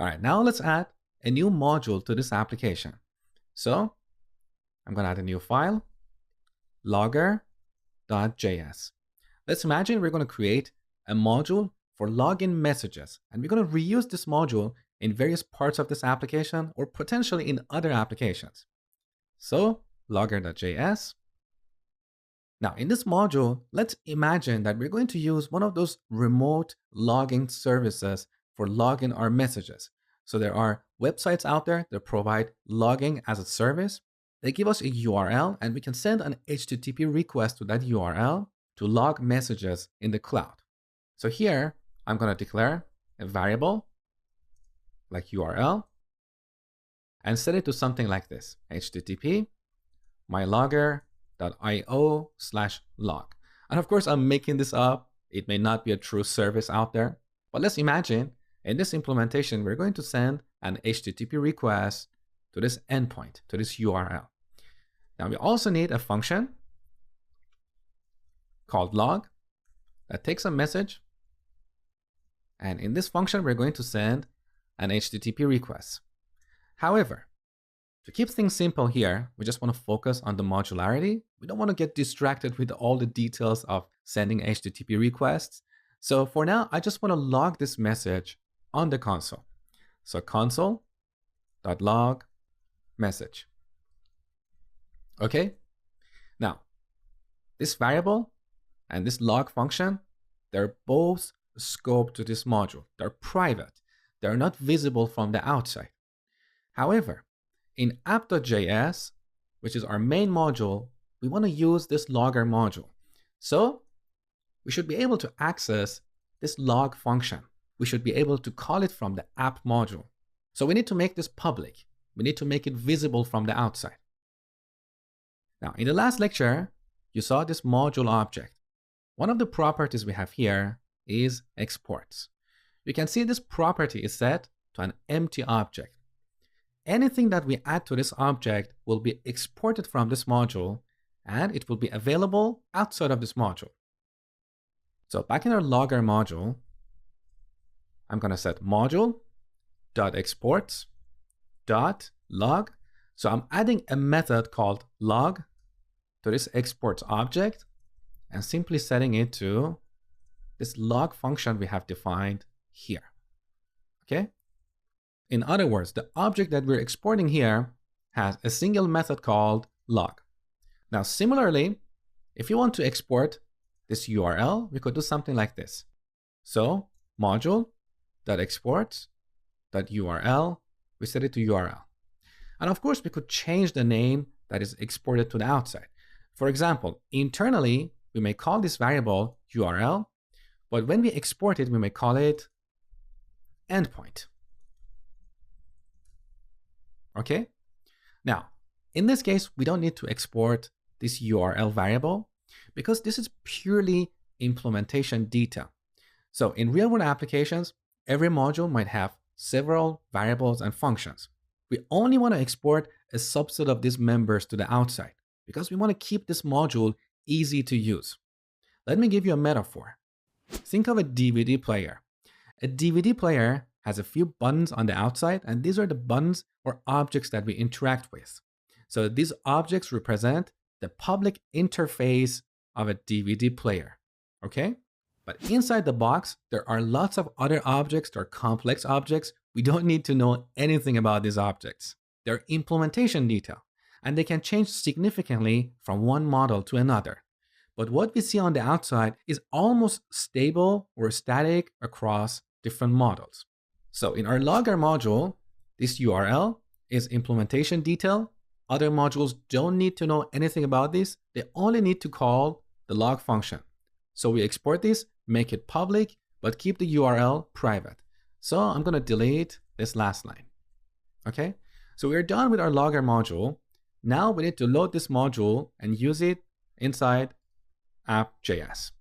All right, now let's add a new module to this application. So I'm going to add a new file, logger.js. Let's imagine we're going to create a module for login messages, and we're going to reuse this module in various parts of this application or potentially in other applications. So logger.js. Now in this module, let's imagine that we're going to use one of those remote logging services for logging our messages. So there are websites out there that provide logging as a service. They give us a URL and we can send an HTTP request to that URL to log messages in the cloud. So here I'm going to declare a variable like URL and set it to something like this: HTTP mylogger.io/log. And of course, I'm making this up. It may not be a true service out there, but let's imagine in this implementation, we're going to send an HTTP request to this endpoint, to this URL. Now we also need a function called log that takes a message. And in this function, we're going to send an HTTP request. However, to keep things simple here, we just want to focus on the modularity. We don't want to get distracted with all the details of sending HTTP requests. So for now, I just want to log this message on the console. So console.log message. Okay. Now, this variable and this log function, they're both scoped to this module. They're private. They're not visible from the outside. However, in app.js, which is our main module, we want to use this logger module. So we should be able to access this log function. We should be able to call it from the app module. So we need to make this public. We need to make it visible from the outside. Now, in the last lecture, you saw this module object. One of the properties we have here is exports. You can see this property is set to an empty object. Anything that we add to this object will be exported from this module, and it will be available outside of this module. So back in our logger module, I'm going to set module.exports.log. So I'm adding a method called log to this exports object and simply setting it to this log function we have defined here. Okay? In other words, the object that we're exporting here has a single method called log. Now, similarly, if you want to export this URL, we could do something like this. So module.exports.url, we set it to URL. And of course, we could change the name that is exported to the outside. For example, internally, we may call this variable URL, but when we export it, we may call it endpoint. Okay? Now, in this case, we don't need to export this URL variable because this is purely implementation detail. So in real-world applications, every module might have several variables and functions. We only want to export a subset of these members to the outside because we want to keep this module easy to use. Let me give you a metaphor. Think of a DVD player. A DVD player has a few buttons on the outside, and these are the buttons or objects that we interact with. So these objects represent the public interface of a DVD player, okay? But inside the box, there are lots of other objects. They're complex objects. We don't need to know anything about these objects. They're implementation detail, and they can change significantly from one model to another. But what we see on the outside is almost stable or static across different models. So in our logger module, this URL is implementation detail. Other modules don't need to know anything about this. They only need to call the log function. So we export this, make it public, but keep the URL private. So I'm going to delete this last line. Okay, so we're done with our logger module. Now we need to load this module and use it inside app.js.